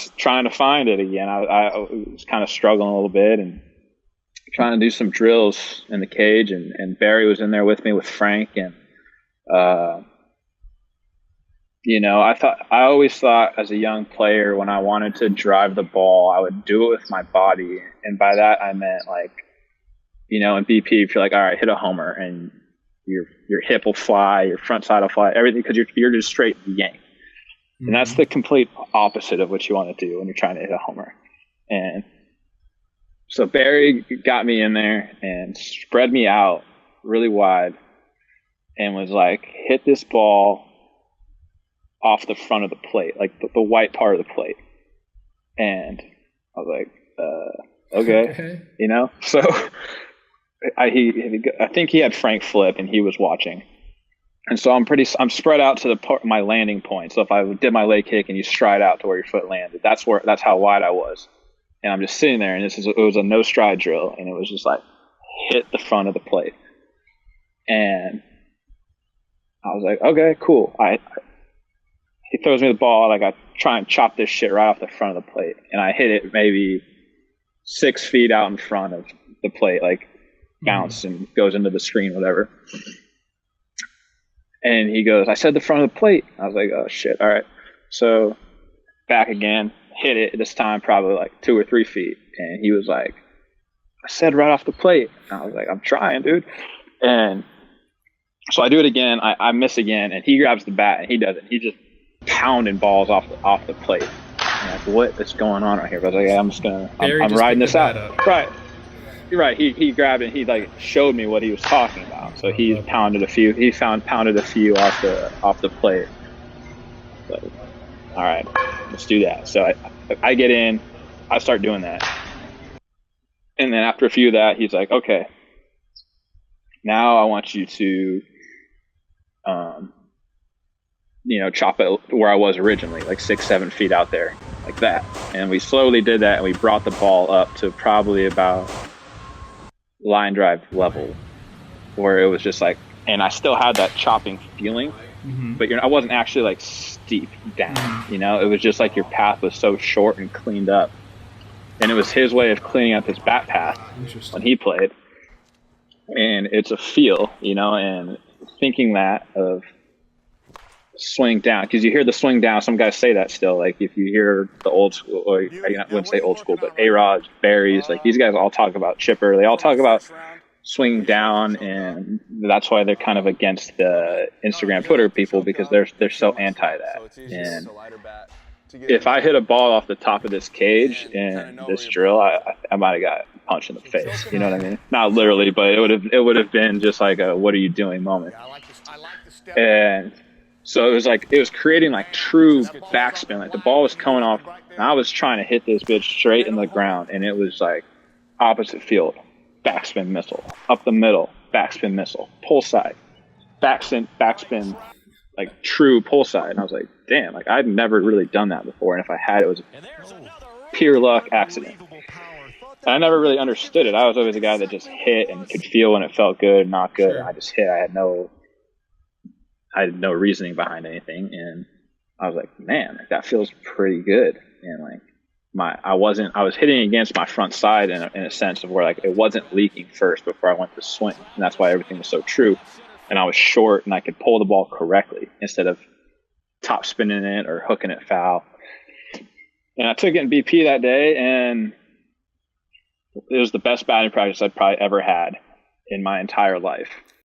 was trying to find it again. I was kind of struggling a little bit and trying to do some drills in the cage, and Barry was in there with me with Frank, and I always thought as a young player, when I wanted to drive the ball, I would do it with my body, and by that I meant like, in BP, if you're like, all right, hit a homer, and your hip will fly, your front side will fly, everything, because you're just straight yank. And that's the complete opposite of what you want to do when you're trying to hit a homer. And so Barry got me in there and spread me out really wide and was like, hit this ball off the front of the plate, like the white part of the plate. And I was like, okay. So I think he had Frank flip and he was watching. And so I'm spread out to my landing point. So if I did my leg kick and you stride out to where your foot landed, that's how wide I was. And I'm just sitting there, and it was a no stride drill, and it was just like hit the front of the plate. And I was like, okay, cool. He throws me the ball, like I try and chop this shit right off the front of the plate, and I hit it maybe 6 feet out in front of the plate, like bounce and goes into the screen, whatever. And he goes, I said the front of the plate. I was like, oh, shit. All right. So back again, hit it this time probably like 2 or 3 feet. And he was like, I said right off the plate. And I was like, I'm trying, dude. And so I do it again. I miss again. And he grabs the bat and he does it. He just pounding balls off the plate. I'm like, what is going on right here? But I was like, I'm riding this out. Right. You're right. He grabbed it and he like showed me what he was talking about. So he pounded a few. He pounded a few off the plate. So, all right, let's do that. So I get in, I start doing that, and then after a few of that, he's like, okay, now I want you to, chop it where I was originally, like 6-7 feet out there, like that. And we slowly did that, and we brought the ball up to probably about line drive level, where it was just like, and I still had that chopping feeling, but I wasn't actually like steep down, it was just like your path was so short and cleaned up, and it was his way of cleaning up his bat path when he played. And it's a feel, and thinking that of swing down, because you hear the swing down, some guys say that still, like if you hear the old school, or I wouldn't say old school, but A-Rods, Barrys, like these guys all talk about chipper, they all talk about swing down, and that's why they're kind of against the Instagram, Twitter people, because they're so anti that. And if I hit a ball off the top of this cage in this drill, I might have got punched in the face, you know what I mean? Not literally, but it would have been just like a what are you doing moment. And so it was creating like true backspin. Like the ball was coming off, and I was trying to hit this bitch straight in the ground, and it was like opposite field, backspin missile, up the middle, backspin missile, pull side, backspin, like true pull side. And I was like, damn, like I'd never really done that before, and if I had, it was pure luck accident. And I never really understood it. I was always a guy that just hit and could feel when it felt good, not good. Sure. I just hit. I had no reasoning behind anything, and I was like, man, that feels pretty good. And like I was hitting against my front side in a sense of where like it wasn't leaking first before I went to swing, and that's why everything was so true. And I was short, and I could pull the ball correctly instead of top spinning it or hooking it foul. And I took it in BP that day, and it was the best batting practice I'd probably ever had in my entire life.